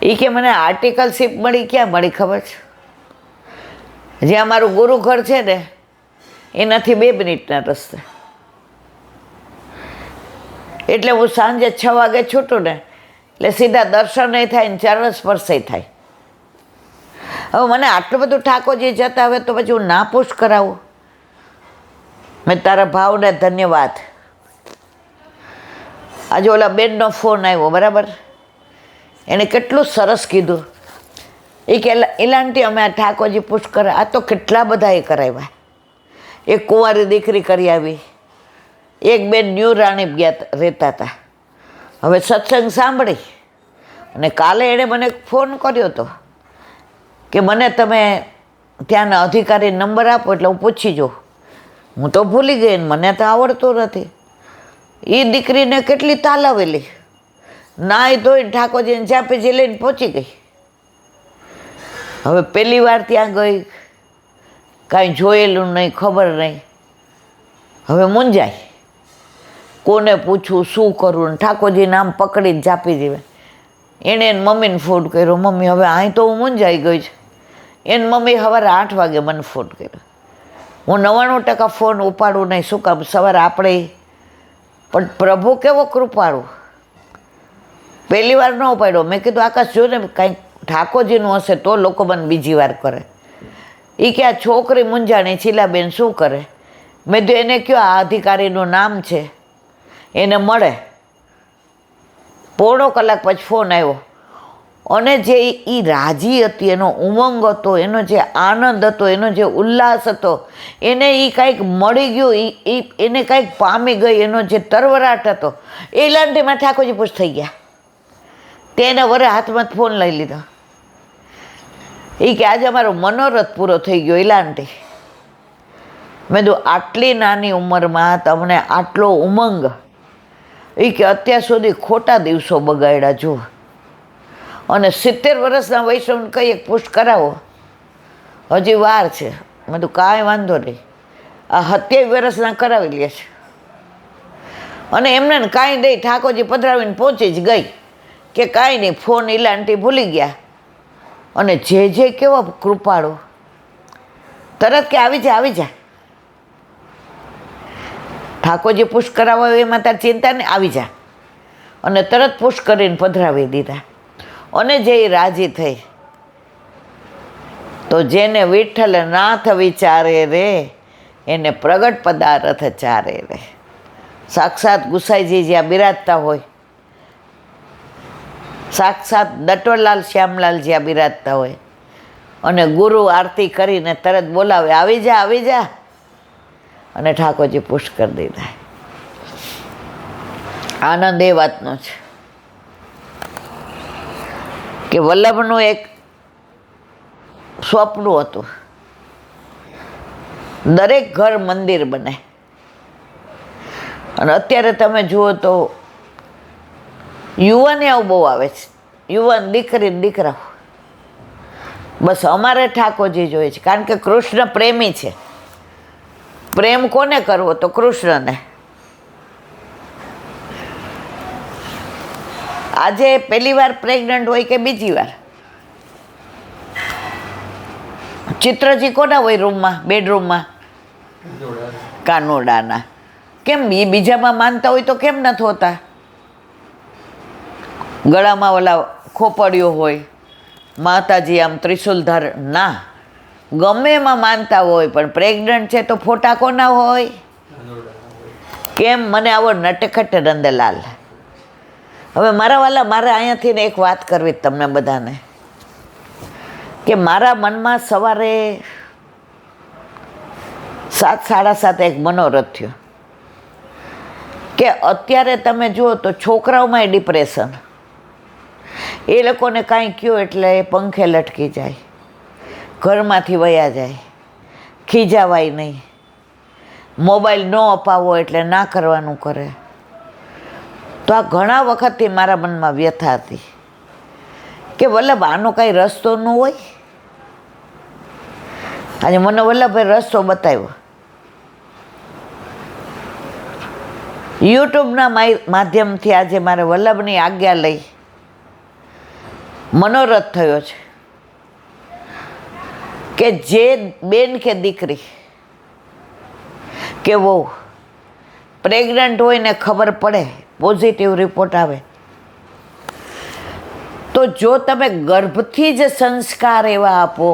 એ કે મને આર્ટિકલશીપ મળી, ક્યાં મળી ખબર છે? જ્યાં મારું ગુરુ ઘર છે ને એનાથી 2 મિનિટના રસ્તે. એટલે હું સાંજે 6 વાગે છૂટું ને એટલે સીધા દર્શન થાય ને ચરણ સ્પર્શ થાય. હવે મને આટલું બધું ઠાકોરજી જતા હવે તો પછી હું નાપૂછ કરાવું? મેં તારા ભાવને ધન્યવાદ. આજે ઓલા બેનનો ફોન આવ્યો, બરાબર? એણે કેટલું સરસ કીધું. એ કે એલાંટી અમે આ ઠાકોરજી પૂછ કરે, આ તો કેટલા બધા એ કરાવ્યા. એક કુંવારી દીકરી કરી આવી, એક બેન ન્યૂ રાણી ગયા રહેતા હતા. હવે સત્સંગ સાંભળી અને કાલે એણે મને ફોન કર્યો હતો કે મને તમે ત્યાંના અધિકારી નંબર આપો એટલે હું પૂછી જાઉં. હું તો ભૂલી ગઈ ને મને તો આવડતું નથી. એ દીકરીને કેટલી તાલાવેલી, નાઈ ધોઈને ઠાકોરજીને ચાપીજી લઈને પહોંચી ગઈ. હવે પહેલી વાર ત્યાં ગઈ, કાંઈ જોયેલું નહીં, ખબર નહીં. હવે મૂંઝાય, કોને પૂછવું, શું કરવું? ને ઠાકોરજી નામ પકડીને ચાપી દેવે. એણે એને મમ્મીને ફોન કર્યો, મમ્મી હવે અહીં તો હું મૂંઝાઈ ગઈ છે. એને મમ્મી સવારે 8 વાગે મને ફોન કર્યો. હું 99% ફોન ઉપાડું નહીં, શું કામ? સવારે આપણે પણ પ્રભુ કેવો કૃપાળુ, પહેલી વાર ન ઉપાડ્યો. મેં કીધું આકાશ જો ને કાંઈક ઠાકોરજીનું હશે તો લોકો મને બીજી વાર કરે. એ કે આ છોકરી મૂંઝાણી શીલાબેન શું કરે? મેં તો એને કહ્યું આ અધિકારીનું નામ છે, એને મળે. પોણો કલાક પછી ફોન આવ્યો અને જે એ રાજી હતી, એનો ઉમંગ હતો, એનો જે આનંદ હતો, એનો જે ઉલ્લાસ હતો, એને એ કાંઈક મળી ગયું, એને કાંઈક પામી ગઈ, એનો જે તરવરાટ હતો એ લાંટીમાં ઠાકોરજી પૂછ થઈ ગયા. તેને વરે હાથમાં ફોન લઈ લીધો. એ કે આજે અમારો મનોરથ પૂરો થઈ ગયો એલાંટી. મેં કીધું આટલી નાની ઉંમરમાં તમને આટલો ઉમંગ? એ કે અત્યાર સુધી ખોટા દિવસો બગાડ્યા જુઓ, અને 70 વર્ષના વૈષ્ણવને કહીએ પુષ્ટ કરાવો, હજી વાર છે. મેં કીધું કાંઈ વાંધો નહીં, આ 27 વર્ષના કરાવી લે છે. અને એમને ને કાંઈ નહીં, ઠાકોરજી પધરાવીને પહોંચી જ ગઈ કે કાંઈ નહીં, ફોન ઈલાંટી ભૂલી ગયા. અને જે કેવા કૃપાળુ, તરત કે આવી જા આવી જા, ઠાકોરજી પુશ કરાવવા એમાં તાર ચિંતા નહીં, આવી જા. અને તરત પુશ કરીને પધરાવી દીધા. અને જે રાજી થઈ. તો જેને વિઠ્ઠલ નાથ વિચારે રે એને પ્રગટ પદાર્થ ચારે રે. સાક્ષાત ગુસાઈજી જ્યાં બિરાજતા હોય, સાક્ષાત દટોલાલ શ્યામલાલ જ્યાં બિરાજતા હોય, અને ગુરુ આરતી કરીને તરત બોલાવે આવી જા આવી જા, અને ઠાકોરજી પુશ કરી દીધા. આનંદ એ વાતનો છે કે વલ્લભનું એક સ્વપ્ન હતું, દરેક ઘર મંદિર બને. અને અત્યારે તમે જુઓ તો યુવાને આવું બહુ આવે છે, યુવાન દીકરી દીકરાઓ બસ અમારે ઠાકોરજી જોઈએ છે. કારણ કે કૃષ્ણ પ્રેમી છે. પ્રેમ કોને કરવો? તો કૃષ્ણને. આજે પહેલી વાર પ્રેગ્નન્ટ હોય કે બીજી વાર, ચિત્રજી કોના હોય રૂમમાં, બેડરૂમમાં? કાનોડાના. કેમ એ બીજામાં માનતા હોય તો કેમ નથી હોતા? ગળામાં ઓલા ખોપડીઓ હોય, માતાજી આમ ત્રિશુલધાર, ના, ગમે એમાં માનતા હોય, પણ પ્રેગ્નન્ટ છે તો ફોટા કોના હોય? કેમ? મને આવો નટખટ નંદલાલ. હવે મારા વાલા, મારે અહીંયાથી ને એક વાત કરવી તમને બધાને, કે મારા મનમાં સવારે 7, 7:30 એક મનોરથ થયો કે અત્યારે તમે જુઓ તો છોકરાઓમાં ડિપ્રેશન. એ લોકોને કાંઈ કહ્યું એટલે એ પંખે લટકી જાય, ઘરમાંથી વયા જાય, ખીજાવાય નહીં, મોબાઈલ ન અપાવો એટલે ના કરવાનું કરે. તો આ ઘણા વખતથી મારા મનમાં વ્યથા હતી કે વલ્લભ આનો કાંઈ રસ્તો ન હોય? આજે મને વલ્લભભાઈ રસ્તો બતાવ્યો. યુટ્યુબના માધ્યમથી આજે મારે વલ્લભની આજ્ઞા લઈ મનોરથ થયો છે કે જે બેન કે દીકરી કે વહુ પ્રેગ્નન્ટ હોય ને ખબર પડે, પોઝિટિવ રિપોર્ટ આવે, તો જો તમે ગર્ભથી જ સંસ્કાર એવા આપો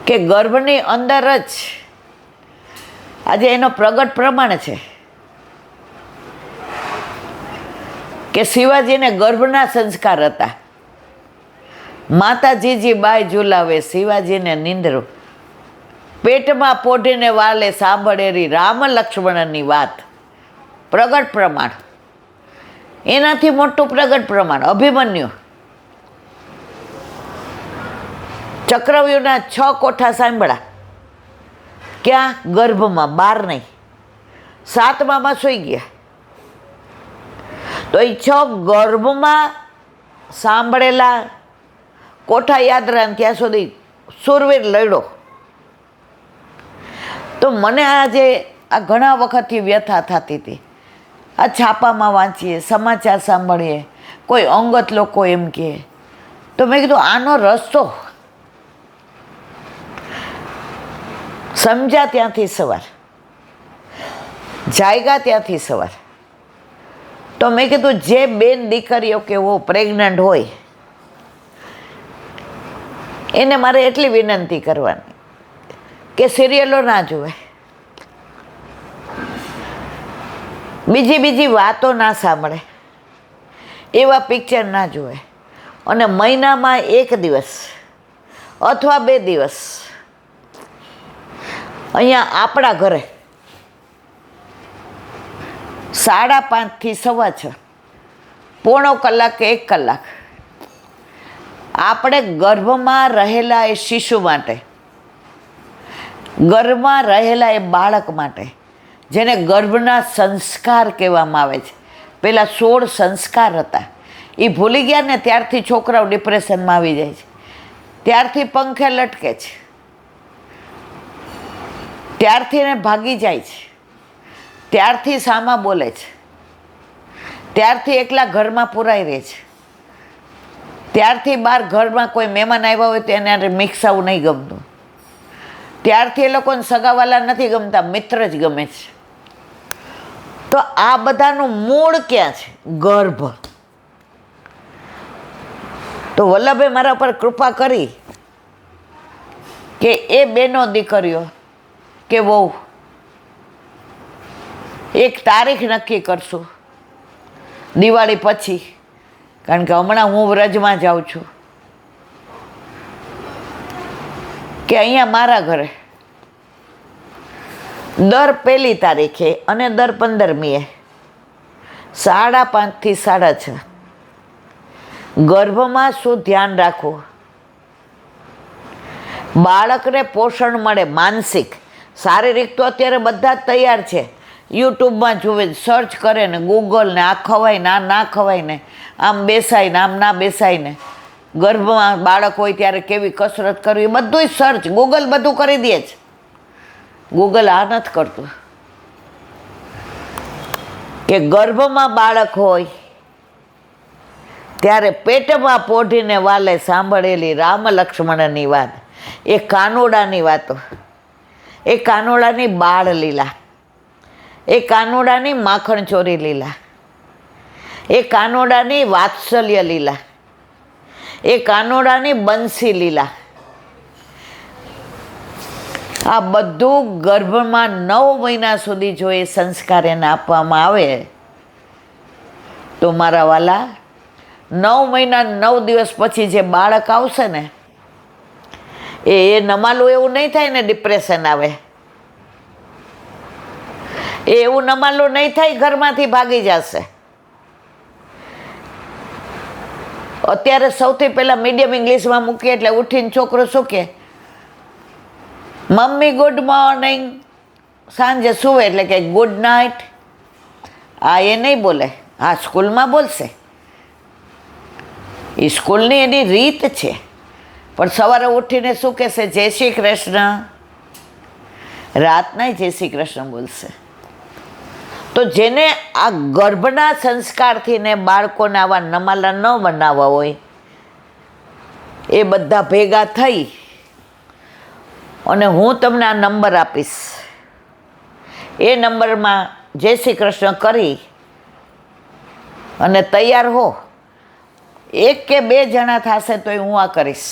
કે ગર્ભની અંદર જ આજે એનો પ્રગટ પ્રમાણ છે કે શિવાજીને ગર્ભના સંસ્કાર હતા. માતાજીજી બાય ઝુલાવે શિવાજીને નિંદ્રો, પેટમાં પોઢીને વાલે સાંભળેલી રામ લક્ષ્મણની વાત. પ્રગટ પ્રમાણ, એનાથી મોટું પ્રગટ પ્રમાણ અભિમન્યુ. ચક્રવ્યૂહના 6 કોઠા સાંભળ્યા, ક્યાં? ગર્ભમાં, બહાર નહીં. 7મામાં સૂઈ ગયા. તો એ 6 ગર્ભમાં સાંભળેલા કોઠા યાદ રહ્યા ત્યાં સુધી સુરવીર લડ્યો. તો મને આજે આ ઘણા વખતથી વ્યથા થતી હતી. આ છાપામાં વાંચીએ, સમાચાર સાંભળીએ, કોઈ અંગત લોકો એમ કહે, તો મેં કીધું આનો રસ્તો સમજ્યા ત્યાંથી સવાર, જાગ્યા ત્યાંથી સવાર. તો મેં કીધું જે બેન દીકરીઓ કે વો પ્રેગ્નન્ટ હોય એને મારે એટલી વિનંતી કરવાની કે સિરિયલો ના જુએ, બીજી વાતો ના સાંભળે, એવા પિક્ચર ના જુએ, અને મહિનામાં 1 દિવસ અથવા 2 દિવસ અહીંયા આપણા ઘરે 5:30 થી 6:15, પોણો કલાક કે 1 કલાક આપણે ગર્ભમાં રહેલા એ શિશુ માટે, ગર્ભમાં રહેલા એ બાળક માટે, જેને ગર્ભના સંસ્કાર કહેવામાં આવે છે. પહેલાં 16 સંસ્કાર હતા, એ ભૂલી ગયા ને ત્યારથી છોકરાઓ ડિપ્રેશનમાં આવી જાય છે, ત્યારથી પંખે લટકે છે, ત્યારથી એને ભાગી જાય છે, ત્યારથી સામા બોલે છે, ત્યારથી એકલા ઘરમાં પુરાઈ રહે છે, ત્યારથી બહાર ઘરમાં કોઈ મહેમાન આવ્યા હોય તો એને મિક્સ આવું નહીં ગમતું, ત્યારથી એ લોકોને સગાવાલા નથી ગમતા, મિત્ર જ ગમે છે. તો આ બધાનું મૂળ ક્યાં છે? ગર્ભ. તો વલ્લભે મારા પર કૃપા કરી કે એ બેનો દીકરીઓ કે વહુ એક તારીખ નક્કી કરશું દિવાળી પછી, કારણ કે હમણાં હું વ્રજમાં જાઉં છું, કે અહીંયા મારા ઘરે દર 1 તારીખે અને દર 15મીએ 5:30 થી 6:30 ગર્ભમાં શું ધ્યાન રાખવું, બાળકને પોષણ મળે, માનસિક શારીરિક તો અત્યારે બધા જ તૈયાર છે, યુટ્યુબમાં જુએ, સર્ચ કરે ને, ગૂગલ ને, આ ખવાય ને, આ ના ખવાય ને, આમ બેસાય ને, આમ ના બેસાય ને, ગર્ભમાં બાળક હોય ત્યારે કેવી કસરત કરવી, બધું સર્ચ, ગૂગલ બધું કરી દે છે. ગૂગલ આ નથી કરતું કે ગર્ભમાં બાળક હોય ત્યારે પેટમાં પોઢીને વાલે સાંભળેલી રામ લક્ષ્મણની વાત, એ કાનોડાની વાતો, એ કાનોડાની બાળ લીલા, એ કાનોડાની માખણ ચોરી લીલા, એ કાનોડાની વાત્સલ્ય લીલા, એ કાનોડાની બંસી લીલા, આ બધું ગર્ભમાં 9 મહિના સુધી જો એ સંસ્કાર એને આપવામાં આવે તો મારા વાલા 9 મહિના 9 દિવસ પછી જે બાળક આવશે ને એ નમાલું એવું નહીં થાય ને ડિપ્રેશન આવે, એ એવું નમાલું નહીં થાય ઘરમાંથી ભાગી જશે. અત્યારે સૌથી પહેલાં મીડિયમ ઇંગ્લિશમાં મૂકીએ એટલે ઉઠીને છોકરો શું કહે, મમ્મી ગુડ મોર્નિંગ, સાંજે સૂવે એટલે કે ગુડ નાઇટ. આ એ નહીં બોલે, આ સ્કૂલમાં બોલશે, એ સ્કૂલની એની રીત છે, પણ સવારે ઉઠીને શું કહેશે? જય શ્રી કૃષ્ણ. રાતના જય શ્રી કૃષ્ણ બોલશે. તો જેને આ ગર્ભના સંસ્કારથી ને બાળકોને આવા નમાલા ન બનાવવા હોય, એ બધા ભેગા થઈ અને હું તમને આ નંબર આપીશ. એ નંબરમાં જય શ્રી કૃષ્ણ કરી અને તૈયાર હો. 1 કે 2 જણા થશે તો હું આ કરીશ.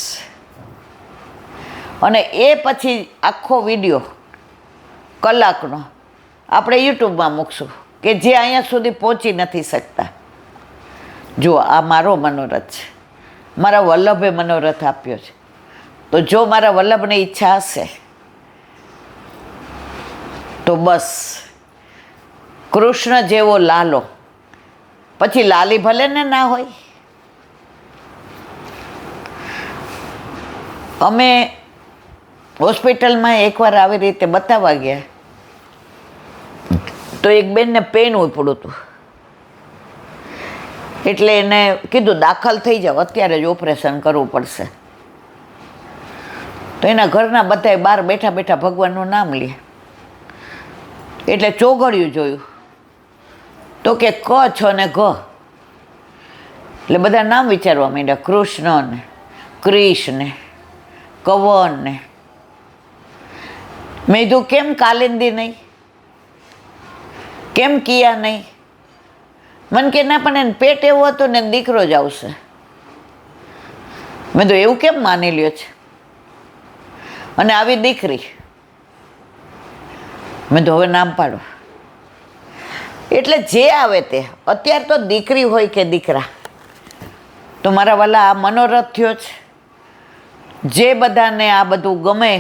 અને એ પછી આખો વિડીયો કલાકનો આપણે યુટ્યુબમાં મૂકશું કે જે અહીંયા સુધી પહોંચી નથી શકતા. જો આ મારો મનોરથ છે, મારા વલ્લભે મનોરથ આપ્યો છે. તો જો મારા વલ્લભની ઈચ્છા હશે તો બસ કૃષ્ણ જેવો લાલો, પછી લાલી ભલે ને ના હોય. અમે હોસ્પિટલમાં એકવાર આવી રીતે બતાવવા ગયા તો એક બેનને પેન ઉપડ્યું હતું, એટલે એને કીધું દાખલ થઈ જાઓ, અત્યારે જ ઓપરેશન કરવું પડશે. તો એના ઘરના બધાએ બહાર બેઠા બેઠા ભગવાનનું નામ લે, એટલે ચોઘડિયું જોયું તો કે ક છ ને ઘ, એટલે બધા નામ વિચારવા માંડ્યા, કૃષ્ણ ને ક્રિશ ને કવન ને. મેં કીધું કેમ કાલિંદી નહીં, કેમ કિયા નહીં? મને કે ના પણ એને પેટ એવું હતું ને દીકરો જ આવશે. મેં તો એવું કેમ માની લ્યો છે? અને આવી દીકરી. મેં તો હવે નામ પાડો. એટલે જે આવે તે, અત્યારે તો દીકરી હોય કે દીકરા, તો મારા વાલા આ મનોરથ થયો છે. જે બધાને આ બધું ગમે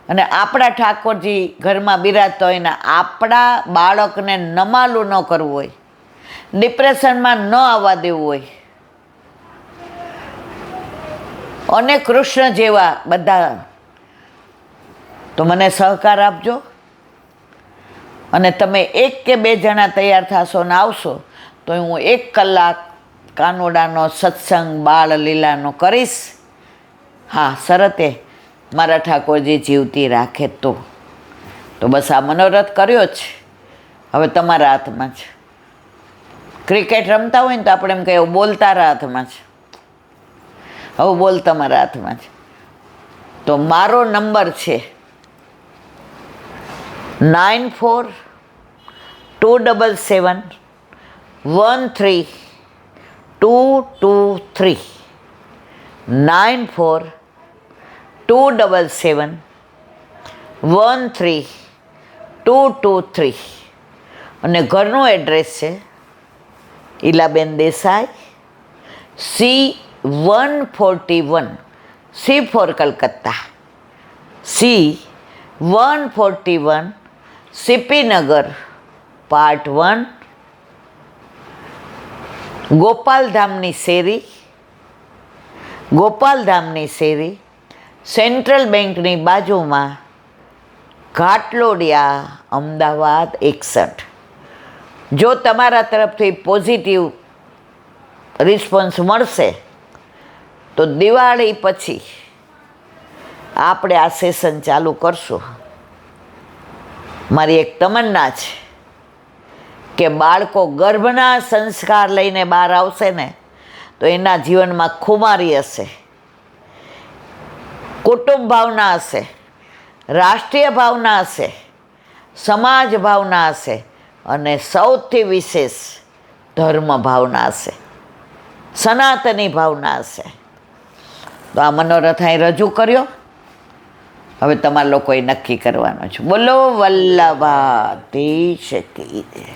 અને આપણા ઠાકોરજી ઘરમાં બિરાજતા હોય ને આપણા બાળકને નમાલું ન કરવું હોય, ડિપ્રેશનમાં ન આવવા દેવું હોય, અને કૃષ્ણ જેવા બધા, તો મને સહકાર આપજો. અને તમે 1 કે 2 જણા તૈયાર થશો ને આવશો તો હું 1 કલાક કાનોડાનો સત્સંગ બાળ લીલાનો કરીશ. હા, શરતે મારા ઠાકોરજી જીવતી રાખે તો બસ આ મનોરથ કર્યો છે. હવે તમારા હાથમાં છે. ક્રિકેટ રમતા હોય ને તો આપણે એમ કહીએ બોલ તારા હાથમાં છે, હવે બોલ તમારા હાથમાં છે. તો મારો નંબર છે 9427713223 9427713223. અને ઘરનું એડ્રેસ છે Ilaben Desai, C141, C four Calcutta, C141, CP-નગર, પાર્ટ 1, ગોપાલધામની શેરી, સેન્ટ્રલ બેંકની બાજુમાં, ઘાટલોડિયા, અમદાવાદ 61. જો તમારા તરફથી પોઝિટિવ રિસ્પોન્સ મળશે તો દિવાળી પછી આપણે આ સેશન ચાલુ કરશું. મારી એક તમન્ના છે કે બાળકો ગર્ભના સંસ્કાર લઈને બહાર આવશે ને તો એના જીવનમાં ખુમારી હશે, કુટુંબ ભાવના હશે, રાષ્ટ્રીય ભાવના હશે, સમાજ ભાવના હશે, અને સૌથી વિશેષ ધર્મ ભાવના હશે, સનાતની ભાવના હશે. તો આ મનોરથ અહીં રજૂ કર્યો. હવે તમારા લોકોએ નક્કી કરવાનું છે. બોલો વલ્લભાધીશ કી જય.